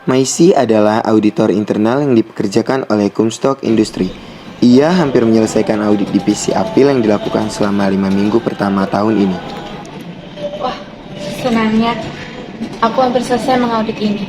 Maisi adalah auditor internal yang dipekerjakan oleh Comstock Industry. Ia hampir menyelesaikan audit divisi Apil yang dilakukan selama 5 minggu pertama tahun ini. Wah, senangnya. Aku hampir selesai mengaudit ini.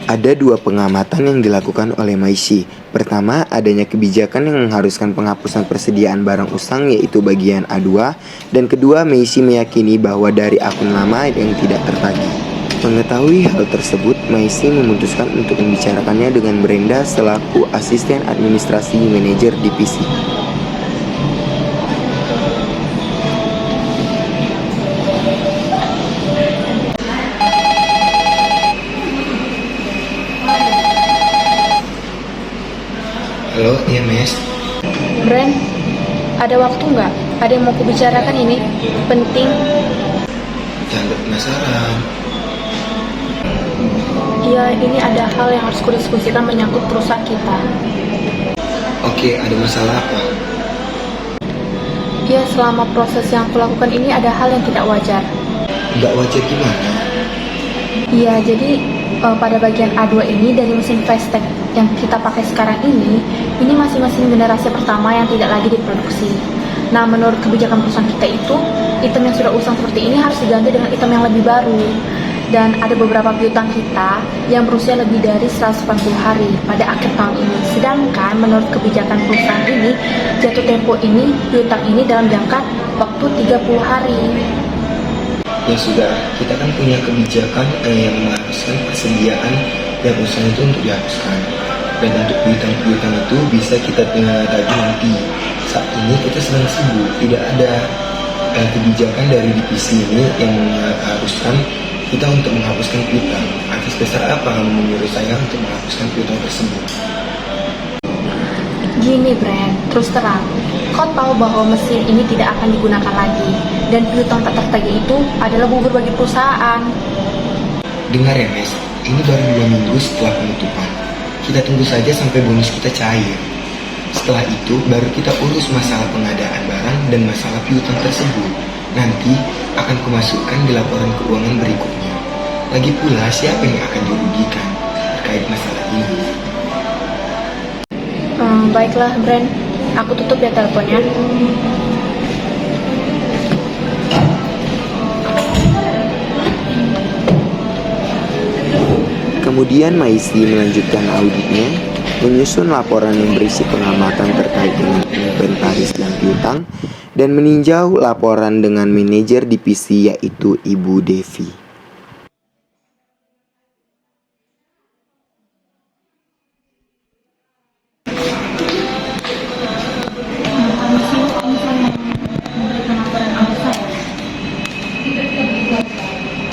Ada 2 pengamatan yang dilakukan oleh Maisi. Pertama, adanya kebijakan yang mengharuskan penghapusan persediaan barang usang yaitu bagian A2. Dan kedua, Maisi meyakini bahwa dari akun lama yang tidak tertagih. Mengetahui hal tersebut, Maisi memutuskan untuk membicarakannya dengan Brenda selaku asisten administrasi manajer divisi. Halo, iya Mes. Bren, ada waktu nggak? Ada yang mau kubicarakan ini? Penting. Jangan penasaran. Iya, ini ada hal yang harus kudiskusikan menyangkut perusahaan kita. Oke, ada masalah apa? Ya, selama proses yang kulakukan ini ada hal yang tidak wajar. Nggak wajar gimana? Iya, jadi pada bagian A2 ini dari mesin Fastech yang kita pakai sekarang ini masih mesin generasi pertama yang tidak lagi diproduksi. Nah, menurut kebijakan perusahaan kita itu, item yang sudah usang seperti ini harus diganti dengan item yang lebih baru. Dan ada beberapa piutang kita yang berusia lebih dari 140 hari pada akhir tahun ini. Sedangkan menurut kebijakan perusahaan ini, jatuh tempo ini, piutang ini dalam jangka waktu 30 hari. Ya sudah, kita kan punya kebijakan yang mengharuskan persediaan yang usang itu untuk dihapuskan. Dan untuk piutang-piutang itu bisa kita tagih nanti. Saat ini kita sedang sibuk, tidak ada kebijakan dari divisi ini yang mengharuskan kita untuk menghapuskan piutang. Atas dasar apa kamu menyuruh saya untuk menghapuskan piutang tersebut? Gini Brand, terus terang, kau tahu bahwa mesin ini tidak akan digunakan lagi. Dan piutang tak tertagih itu adalah bubur bagi perusahaan. Dengar ya Mes, ini baru 2 minggu setelah penutupan. Kita tunggu saja sampai bonus kita cair. Setelah itu baru kita urus masalah pengadaan barang dan masalah piutang tersebut. Nanti akan kumasukkan di laporan keuangan berikutnya. Lagi pula siapa yang akan dirugikan terkait masalah ini? Baiklah Brand, aku tutup ya teleponnya. Kemudian Maisi melanjutkan auditnya, menyusun laporan yang berisi pengamatan terkait dengan inventaris dan piutang, dan meninjau laporan dengan manajer divisi yaitu Ibu Devi.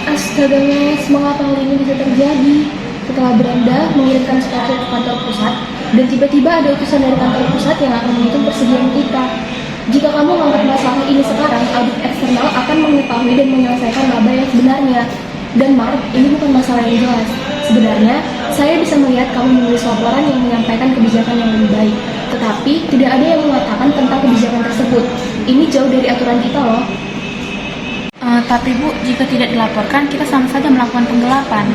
Astaga Mes, mengapa hal ini bisa terjadi? Setelah Brenda mengirimkan surat ke kantor pusat, dan tiba-tiba ada utusan dari kantor pusat yang akan menghitung persediaan kita. Jika kamu mengangkat masalah ini sekarang, audit eksternal akan mengetahui dan menyelesaikan laba yang sebenarnya. Dan Mark, ini bukan masalah yang jelas. Sebenarnya, saya bisa melihat kamu menulis laporan yang menyampaikan kebijakan yang lebih baik. Tetapi, tidak ada yang mengatakan tentang kebijakan tersebut. Ini jauh dari aturan kita loh. Tapi Bu, jika tidak dilaporkan, kita sama saja melakukan penggelapan.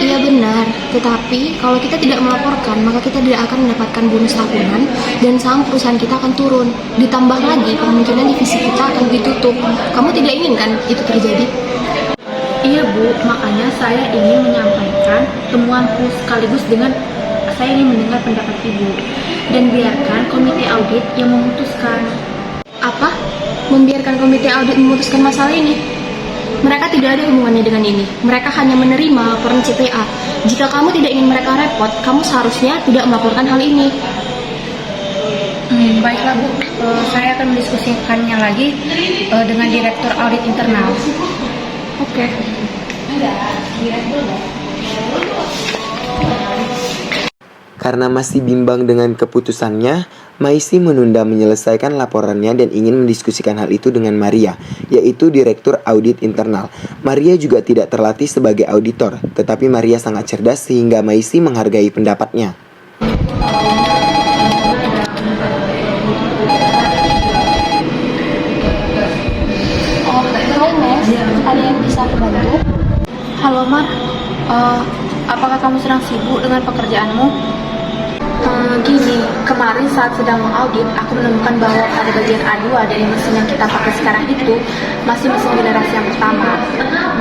Iya benar, tetapi kalau kita tidak melaporkan, maka kita tidak akan mendapatkan bonus tahunan dan saham perusahaan kita akan turun. Ditambah lagi, kemungkinan divisi kita akan ditutup. Kamu tidak ingin kan itu terjadi? Iya Bu, makanya saya ingin menyampaikan temuanku sekaligus dengan saya ingin mendengar pendapat Ibu. Dan biarkan komite audit yang memutuskan. Apa? Membiarkan komite audit memutuskan masalah ini? Mereka tidak ada hubungannya dengan ini. Mereka hanya menerima laporan CPA. Jika kamu tidak ingin mereka repot, kamu seharusnya tidak melaporkan hal ini. Baiklah Bu, saya akan mendiskusikannya lagi dengan Direktur Audit Internal. Oke. Karena masih bimbang dengan keputusannya, Maisi menunda menyelesaikan laporannya dan ingin mendiskusikan hal itu dengan Maria, yaitu Direktur Audit Internal. Maria juga tidak terlatih sebagai auditor, tetapi Maria sangat cerdas sehingga Maisi menghargai pendapatnya. Hai Mes, ada yang bisa aku bantu? Halo Mar, apakah kamu sedang sibuk dengan pekerjaanmu? Gini, kemarin saat sedang mengaudit, aku menemukan bahwa pada bagian A2 dari mesin yang kita pakai sekarang itu masih mesin generasi yang pertama.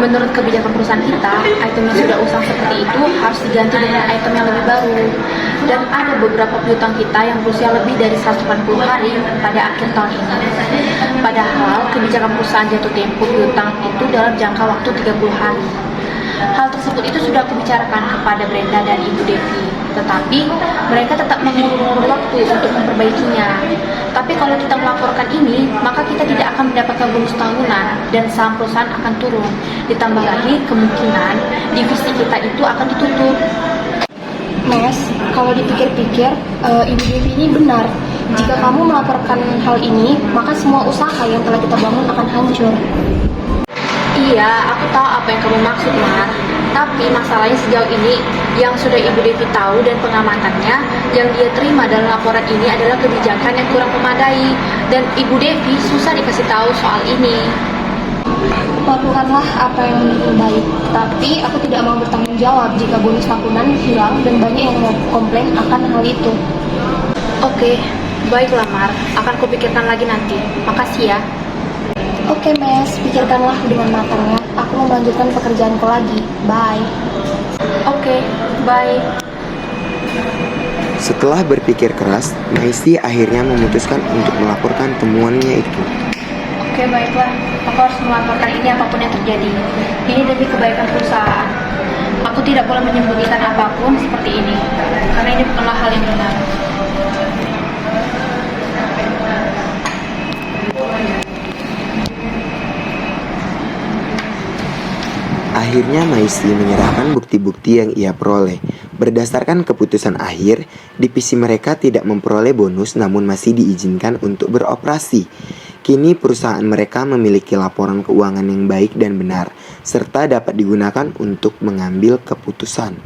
Menurut kebijakan perusahaan kita, item yang sudah usang seperti itu harus diganti dengan item yang lebih baru. Dan ada beberapa piutang kita yang berusia lebih dari 180 hari pada akhir tahun ini. Padahal kebijakan perusahaan jatuh tempo piutang itu dalam jangka waktu 30 hari. Hal tersebut itu sudah aku bicarakan kepada Brenda dan Ibu Devi, tetapi mereka tetap mengulur-ulur waktu untuk memperbaikinya. Tapi kalau kita melaporkan ini, maka kita tidak akan mendapatkan bonus tahunan dan saham perusahaan akan turun. Ditambah lagi kemungkinan divisi kita itu akan ditutup. Mas, kalau dipikir-pikir, Ibu Devi ini benar. Jika kamu melaporkan hal ini, maka semua usaha yang telah kita bangun akan hancur. Iya, aku tahu apa yang kamu maksud, Mar. Tapi masalahnya sejauh ini yang sudah Ibu Devi tahu dan pengamatannya yang dia terima dalam laporan ini adalah kebijakan yang kurang memadai. Dan Ibu Devi susah dikasih tahu soal ini. Lakukanlah apa yang menurutmu baik, tapi aku tidak mau bertanggung jawab jika bonus tahunan hilang dan banyak yang mau komplain akan hal itu. Oke, baiklah Mar, akan kupikirkan lagi nanti. Makasih ya. Oke, Mes, pikirkanlah dengan matang ya. Aku mau melanjutkan pekerjaanku lagi. Bye. Oke, bye. Setelah berpikir keras, Maisy akhirnya memutuskan untuk melaporkan temuannya itu. Oke, baiklah. Aku harus melaporkan ini apapun yang terjadi. Ini demi kebaikan perusahaan. Aku tidak boleh menyembunyikan apapun seperti ini, karena ini bukanlah hal yang benar. Akhirnya Maisy menyerahkan bukti-bukti yang ia peroleh. Berdasarkan keputusan akhir, divisi mereka tidak memperoleh bonus namun masih diizinkan untuk beroperasi. Kini perusahaan mereka memiliki laporan keuangan yang baik dan benar, serta dapat digunakan untuk mengambil keputusan.